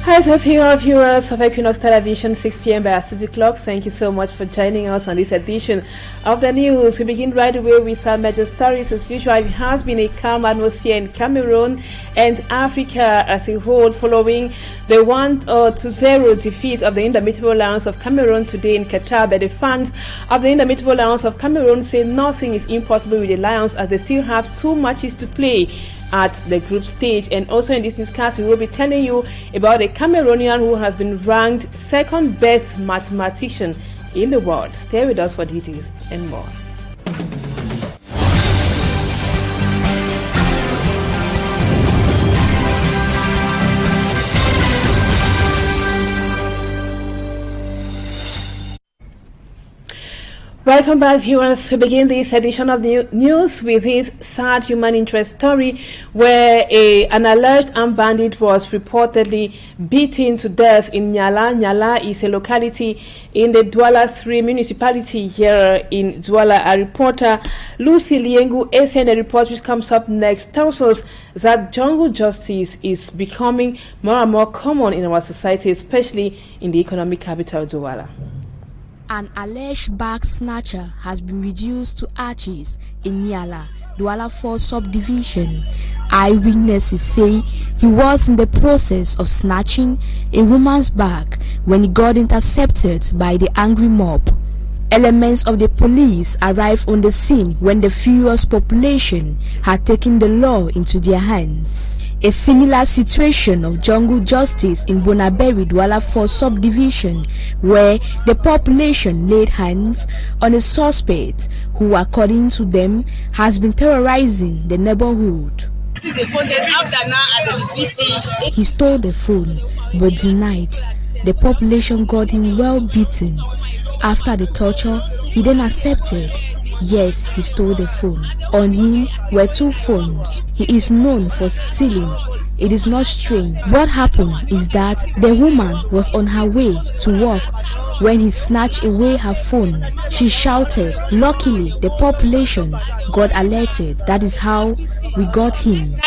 Hi, so to our viewers of Equinoxe Television, 6 p.m. by our studio clock. Thank you so much for joining us on this edition of the news. We begin right away with our major stories. As usual, it has been a calm atmosphere in Cameroon and Africa as a whole following the 1-0 defeat of the Indomitable Lions of Cameroon today in Qatar. But the fans of the Indomitable Lions of Cameroon say nothing is impossible with the Lions as they still have 2 matches to play at the group stage. And also in this newscast, we will be telling you about a Cameroonian who has been ranked second best mathematician in the world. Stay with us for details and more. Welcome back, viewers. We begin this edition of the news with this sad human interest story where an alleged armed bandit was reportedly beaten to death in Nyala. Nyala is a locality in the Douala 3 municipality here in Douala. Our reporter Lucy Liengu sent a report which comes up next, tells us that jungle justice is becoming more and more common in our society, especially in the economic capital, Douala. An alleged bag snatcher has been reduced to ashes in Nyala, Douala 4 subdivision. Eyewitnesses say he was in the process of snatching a woman's bag when he got intercepted by the angry mob. Elements of the police arrived on the scene when the furious population had taken the law into their hands. A similar situation of jungle justice in Bonaberi Douala 4 subdivision, where the population laid hands on a suspect who, according to them, has been terrorizing the neighborhood. He stole the phone but denied. The population got him well beaten. After the torture, he then accepted. Yes, he stole the phone. On him were 2 phones. He is known for stealing. It is not strange. What happened is that the woman was on her way to work when he snatched away her phone. She shouted. Luckily, the population got alerted. That is how we got him.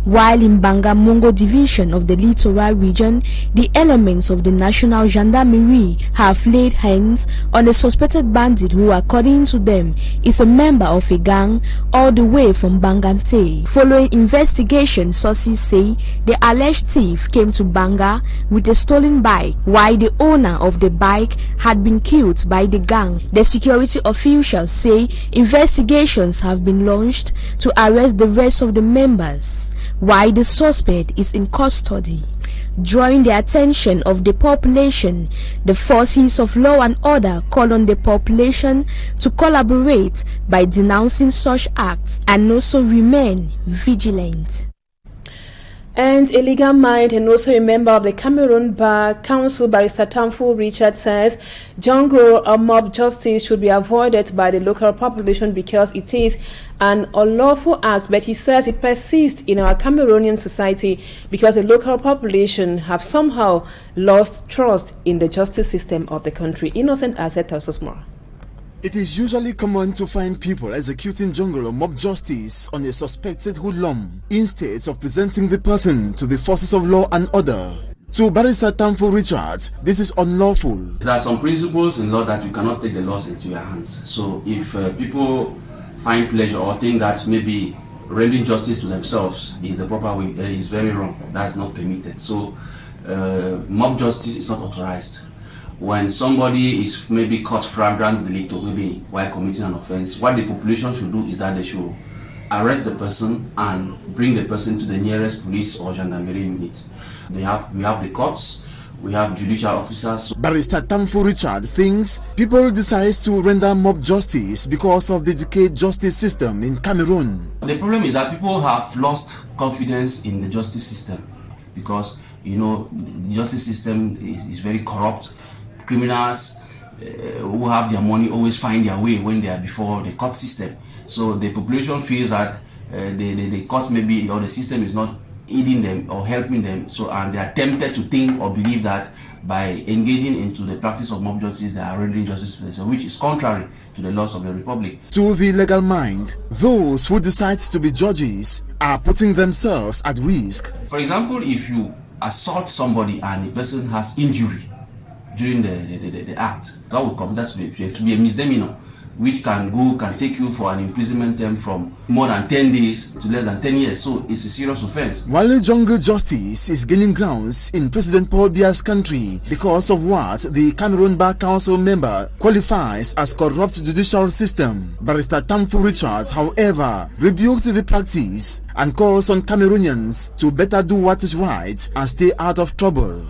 While in Banga-Mongo division of the Littoral region, the elements of the National Gendarmerie have laid hands on a suspected bandit who, according to them, is a member of a gang all the way from Bangante. Following investigation, sources say the alleged thief came to Banga with a stolen bike, while the owner of the bike had been killed by the gang. The security officials say investigations have been launched to arrest the rest of the members, while the suspect is in custody. Drawing the attention of the population, the forces of law and order call on the population to collaborate by denouncing such acts and also remain vigilant. And a legal mind and also a member of the Cameroon Bar Council, Barrister Tamfu Richard, says jungle or mob justice should be avoided by the local population because it is an unlawful act. But he says it persists in our Cameroonian society because the local population have somehow lost trust in the justice system of the country. Innocent Asset tells us more. It is usually common to find people executing jungle or mob justice on a suspected hoodlum instead of presenting the person to the forces of law and order. To Barrister Tamfu Richard, this is unlawful. There are some principles in law that you cannot take the laws into your hands. So if people find pleasure or think that maybe rendering justice to themselves is the proper way, that is very wrong. That's not permitted. So mob justice is not authorized. When somebody is maybe caught flagrant delicto, maybe while committing an offense, what the population should do is that they should arrest the person and bring the person to the nearest police or gendarmerie unit. We have the courts, we have judicial officers. Barrister Tamfu Richard thinks people decide to render mob justice because of the decayed justice system in Cameroon. The problem is that people have lost confidence in the justice system because, you know, the justice system is very corrupt. Criminals who have their money always find their way when they are before the court system. So the population feels that the court maybe, or the system is not aiding them or helping them. So, and they are tempted to think or believe that by engaging into the practice of mob justice, they are rendering justice to themselves, which is contrary to the laws of the Republic. To the legal mind, those who decide to be judges are putting themselves at risk. For example, if you assault somebody and the person has injury during the act, that will come. That's to be a misdemeanor, which can take you for an imprisonment term from more than 10 days to less than 10 years. So it's a serious offense. While jungle justice is gaining grounds in President Paul Biya's country because of what the Cameroon Bar Council member qualifies as corrupt judicial system, Barrister Tamfu Richards, however, rebukes the practice and calls on Cameroonians to better do what is right and stay out of trouble.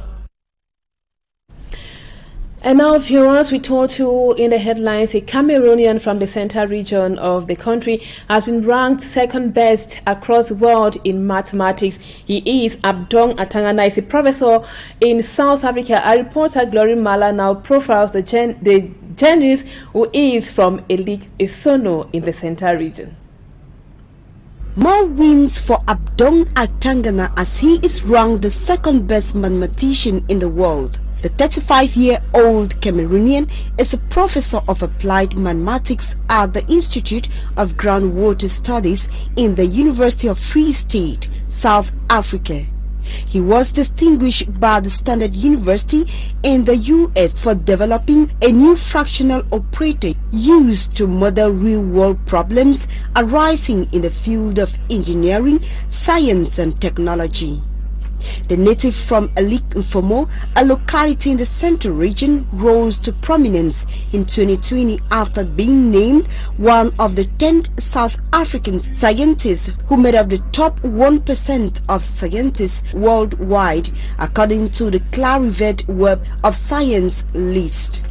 And now, viewers, we told you in the headlines, a Cameroonian from the central region of the country has been ranked second best across the world in mathematics. He is Abdong Atangana, is a professor in South Africa. Our reporter Glory Mala now profiles the genius who is from Esono in the central region. More wins for Abdong Atangana as he is ranked the second best mathematician in the world. The 35-year-old Cameroonian is a professor of applied mathematics at the Institute of Groundwater Studies in the University of Free State, South Africa. He was distinguished by the Standard University in the US for developing a new fractional operator used to model real-world problems arising in the field of engineering, science and technology. The native from Elik-Nfomo, a locality in the central region, rose to prominence in 2020 after being named one of the 10 South African scientists who made up the top 1% of scientists worldwide, according to the Clarivet Web of Science list.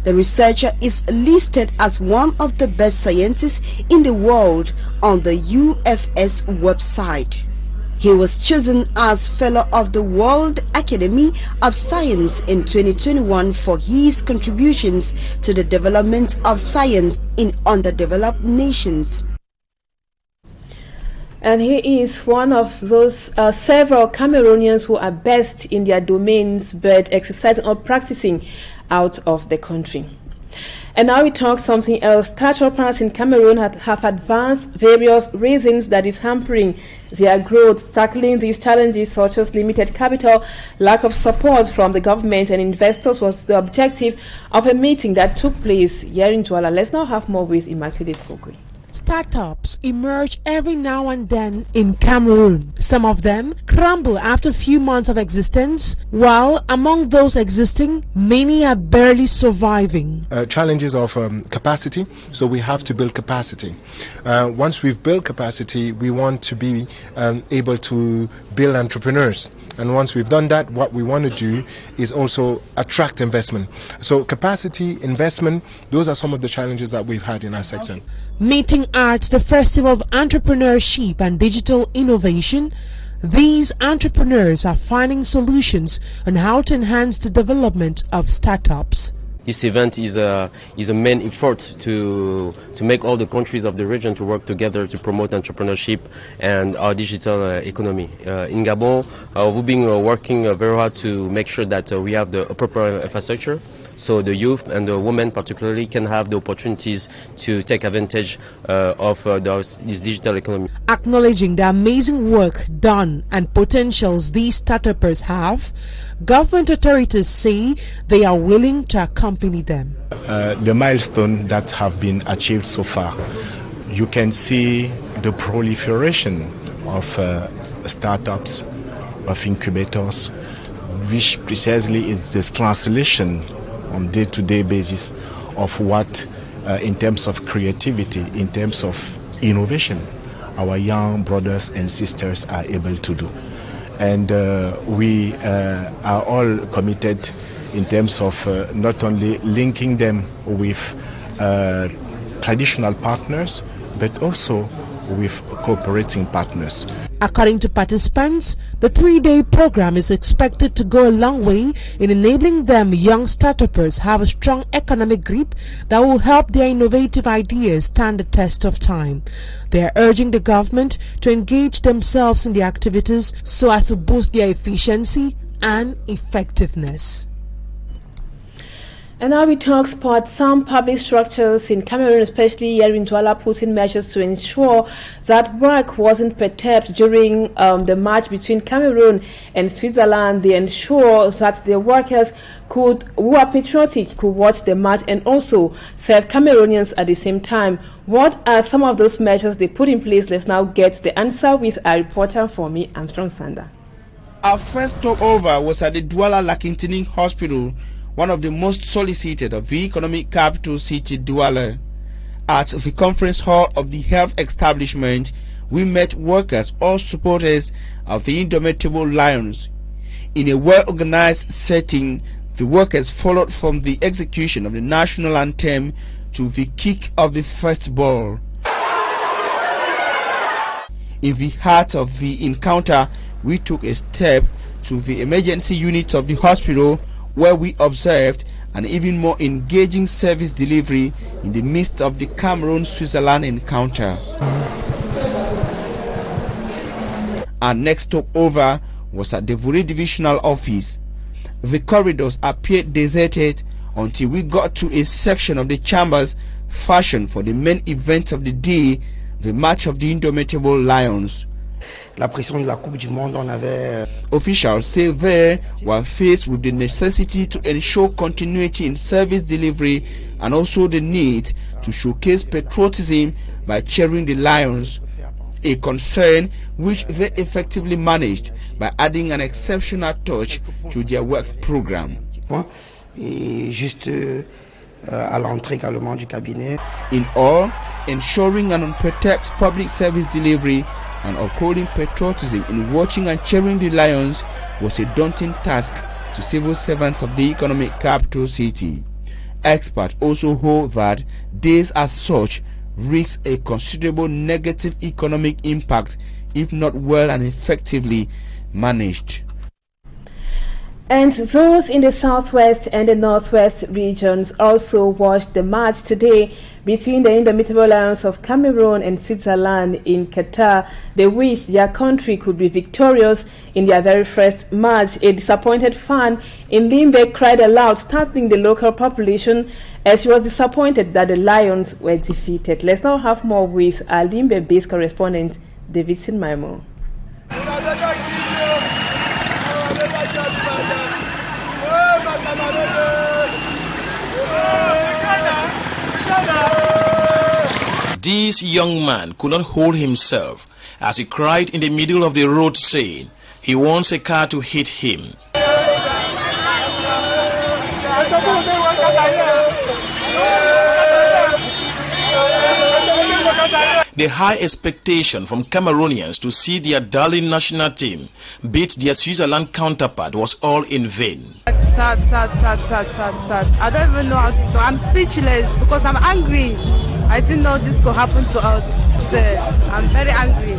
The researcher is listed as one of the best scientists in the world on the UFS website. He was chosen as Fellow of the World Academy of Science in 2021 for his contributions to the development of science in underdeveloped nations. And he is one of those several Cameroonians who are best in their domains but exercising or practicing out of the country. And now we talk something else. Startups in Cameroon have advanced various reasons that is hampering their growth. Tackling these challenges such as limited capital, lack of support from the government and investors was the objective of a meeting that took place here in Douala. Let's now have more with Immaculate Fokwe. Startups emerge every now and then in Cameroon. Some of them crumble after a few months of existence, while among those existing, many are barely surviving. Challenges of capacity, so we have to build capacity. Once we've built capacity, we want to be able to build entrepreneurs. And once we've done that, what we want to do is also attract investment. So capacity, investment, those are some of the challenges that we've had in our sector. Meeting at the Festival of Entrepreneurship and Digital Innovation, these entrepreneurs are finding solutions on how to enhance the development of startups. This event is a main effort to make all the countries of the region to work together to promote entrepreneurship and our digital economy. In Gabon, we've been working very hard to make sure that we have the proper infrastructure, so the youth and the women particularly can have the opportunities to take advantage of this digital economy. Acknowledging the amazing work done and potentials these startups have, government authorities say they are willing to accompany them. The milestones that have been achieved so far, you can see the proliferation of startups, of incubators, which precisely is this translation on day-to-day basis of what, in terms of creativity, in terms of innovation, our young brothers and sisters are able to do. And we are all committed in terms of not only linking them with traditional partners, but also with cooperating partners. According to participants, the 3-day program is expected to go a long way in enabling them young startups have a strong economic grip that will help their innovative ideas stand the test of time. They are urging the government to engage themselves in the activities so as to boost their efficiency and effectiveness. And now we talk sport. Some public structures in Cameroon, especially here in Douala, put in measures to ensure that work wasn't perturbed during the match between Cameroon and Switzerland. They ensure that the workers who are patriotic could watch the match and also serve Cameroonians at the same time. What are some of those measures they put in place? Let's now get the answer with our reporter for me, Armstrong Sander. Our first stopover was at the Douala Lakintini Hospital, one of the most solicited of the economic capital city Douala. At the conference hall of the health establishment, we met workers or supporters of the indomitable Lions. In a well-organized setting, the workers followed from the execution of the national anthem to the kick of the first ball. In the heart of the encounter, we took a step to the emergency units of the hospital, where we observed an even more engaging service delivery in the midst of the Cameroon-Switzerland encounter. Our next stopover was at the Vuri Divisional Office. The corridors appeared deserted until we got to a section of the chambers fashioned for the main event of the day, the match of the indomitable Lions. La pression de la Coupe du Monde, on avait... Officials say they were faced with the necessity to ensure continuity in service delivery and also the need to showcase patriotism by cheering the Lions, a concern which they effectively managed by adding an exceptional touch to their work program. À l'entrée également du cabinet. In all, ensuring an unperturbed public service delivery and upholding patriotism in watching and cheering the Lions was a daunting task to civil servants of the economic capital city. Experts also hold that days as such risk a considerable negative economic impact if not well and effectively managed. And those in the southwest and the northwest regions also watched the match today between the indomitable Lions of Cameroon and Switzerland in Qatar. They wished their country could be victorious in their very first match. A disappointed fan in Limbe cried aloud, startling the local population as he was disappointed that the Lions were defeated. Let's now have more with our Limbe-based correspondent, Davidson Maimo. This young man could not hold himself as he cried in the middle of the road, saying he wants a car to hit him. The high expectation from Cameroonians to see their darling national team beat their Switzerland counterpart was all in vain. Sad. I don't even know how to do. I'm speechless because I'm angry. I didn't know this could happen to us. So I'm very angry.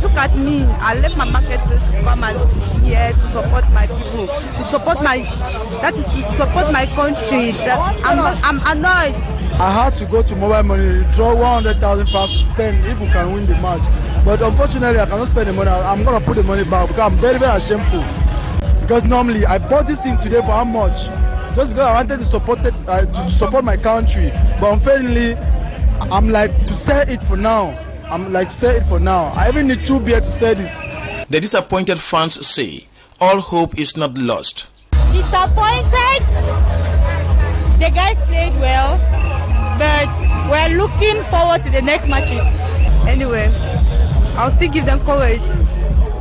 Look at me. I left my marketplace to come and here to support my people, to support my country. I'm annoyed. I had to go to mobile money, draw 100,000 to spend if we can win the match. But unfortunately, I cannot spend the money. I'm going to put the money back because I'm very, very shameful. Because normally, I bought this thing today for how much? Just because I wanted to support my country. But unfortunately, I'm like to sell it for now. I even need 2 beers to sell this. The disappointed fans say all hope is not lost. Disappointed? The guys played well, but we're looking forward to the next matches. Anyway, I'll still give them courage.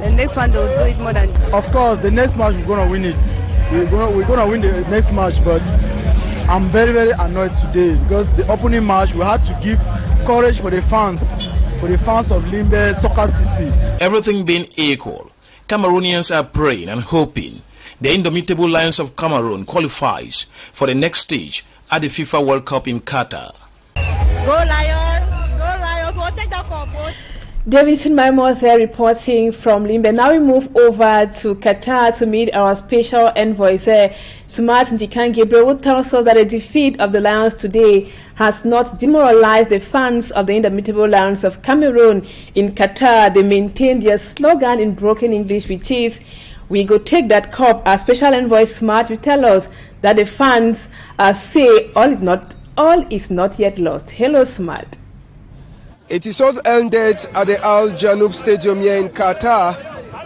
The next one they'll do it more than. Of course, the next match we're gonna win it. We're gonna win the next match, but I'm very, very annoyed today because the opening match we had to give courage for the fans of Limbe Soccer City. Everything being equal, Cameroonians are praying and hoping the indomitable Lions of Cameroon qualifies for the next stage at the FIFA World Cup in Qatar. Go Lions! Go Lions! We'll take that for both. Davidson Maimos there reporting from Limbe. Now we move over to Qatar to meet our special envoy there, Smart Njikan Gabriel, who tells us that the defeat of the Lions today has not demoralized the fans of the Indomitable Lions of Cameroon. In Qatar, they maintained their slogan in broken English, which is, "We go take that cup." Our special envoy Smart will tell us that the fans say all is not yet lost. Hello, Smart. It is all ended at the Al Janoub Stadium here in Qatar.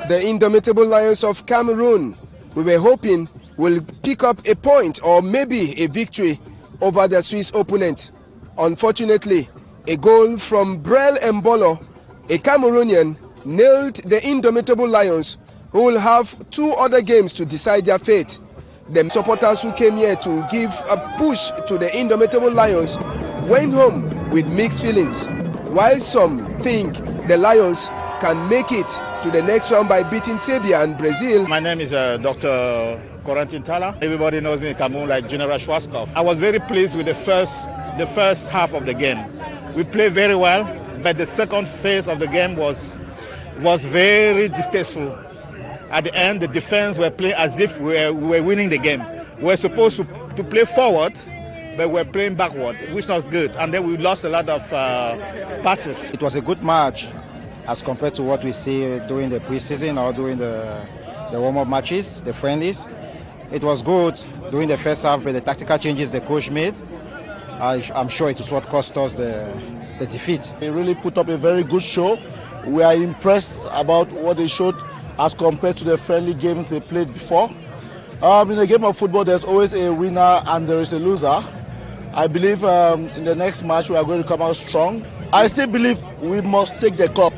The Indomitable Lions of Cameroon, we were hoping, will pick up a point or maybe a victory over their Swiss opponent. Unfortunately, a goal from Brel Mbolo, a Cameroonian, nailed the Indomitable Lions, who will have 2 other games to decide their fate. The supporters who came here to give a push to the Indomitable Lions went home with mixed feelings, while some think the Lions can make it to the next round by beating Serbia and Brazil. My name is Dr. Corentin Tala. Everybody knows me in Cameroon like General Schwarzkopf. I was very pleased with the first half of the game. We played very well, but the second phase of the game was very distasteful. At the end, the defense were playing as if we were winning the game. We were supposed to play forward, but we're playing backward, which was good. And then we lost a lot of passes. It was a good match as compared to what we see during the preseason or during the warm-up matches, the friendlies. It was good during the first half, but the tactical changes the coach made, I'm sure it is what cost us the defeat. They really put up a very good show. We are impressed about what they showed as compared to the friendly games they played before. In a game of football, there's always a winner and there is a loser. I believe in the next match we are going to come out strong. I still believe we must take the cup.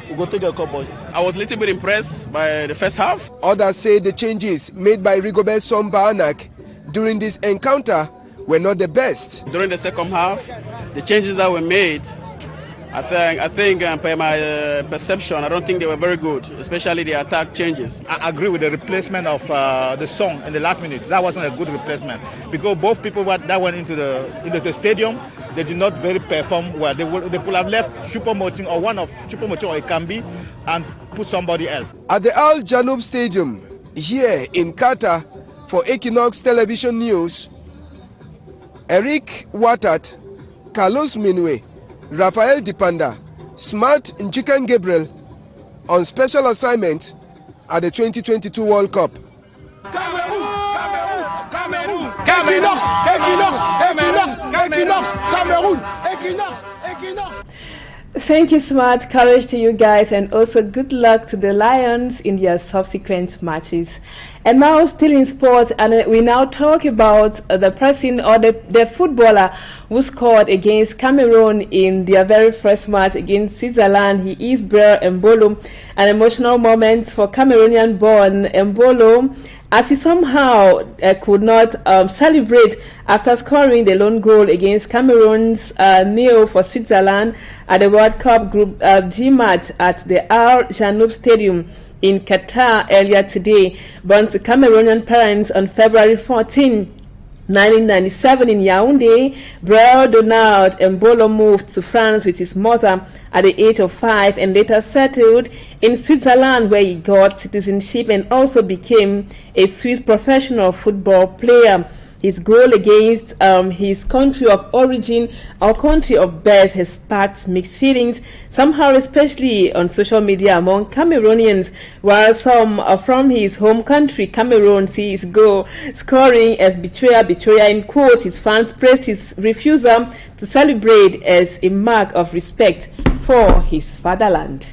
We're going to take the cup, boys. I was a little bit impressed by the first half. Others say the changes made by Rigobert Song-Bahanak during this encounter were not the best. During the second half, the changes that were made, I think by my perception, I don't think they were very good, especially the attack changes. I agree with the replacement of the Song in the last minute. That wasn't a good replacement because both people that went into the stadium, they did not very perform well. They could have left Choupo-Moting or one of Choupo-Moting or Ekambi and put somebody else. At the Al Janoub Stadium here in Qatar for Equinoxe Television News, Eric Watat, Carlos Minwe, Rafael Dipanda, Smart Njikan Gabriel on special assignment at the 2022 World Cup. Thank you, Smart. Courage to you guys, and also good luck to the Lions in their subsequent matches. And now, still in sports, and we now talk about the person or the footballer who scored against Cameroon in their very first match against Switzerland. He is Brel Mbolo. An emotional moment for Cameroonian-born Mbolo, as he somehow could not celebrate after scoring the lone goal against Cameroon's nil for Switzerland at the World Cup Group G match at the Al Janoub Stadium in Qatar earlier today. Born to Cameroonian parents on February 14, 1997 in Yaoundé, Brel Donald Mbolo moved to France with his mother at the age of 5 and later settled in Switzerland, where he got citizenship and also became a Swiss professional football player. His goal against his country of origin or country of birth has sparked mixed feelings, somehow especially on social media among Cameroonians, while some from his home country, Cameroon, see his goal scoring as betrayer in quotes. His fans praised his refusal to celebrate as a mark of respect for his fatherland.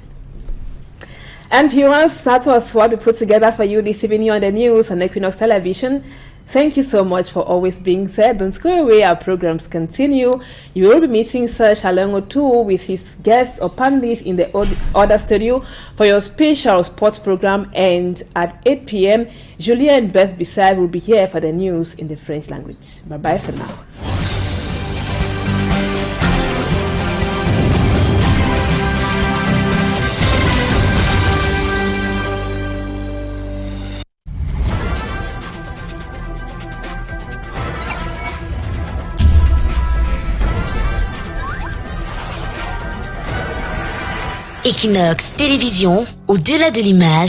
And viewers, that was what we put together for you this evening on the news on Equinoxe Television. Thank you so much for always being there. Don't go away, our programs continue. You will be meeting Sir Shalengo too with his guests or panelists in the other studio for your special sports program. And at 8 p.m., Julia and Beth Beside will be here for the news in the French language. Bye-bye for now. Equinoxe Télévision, au-delà de l'image,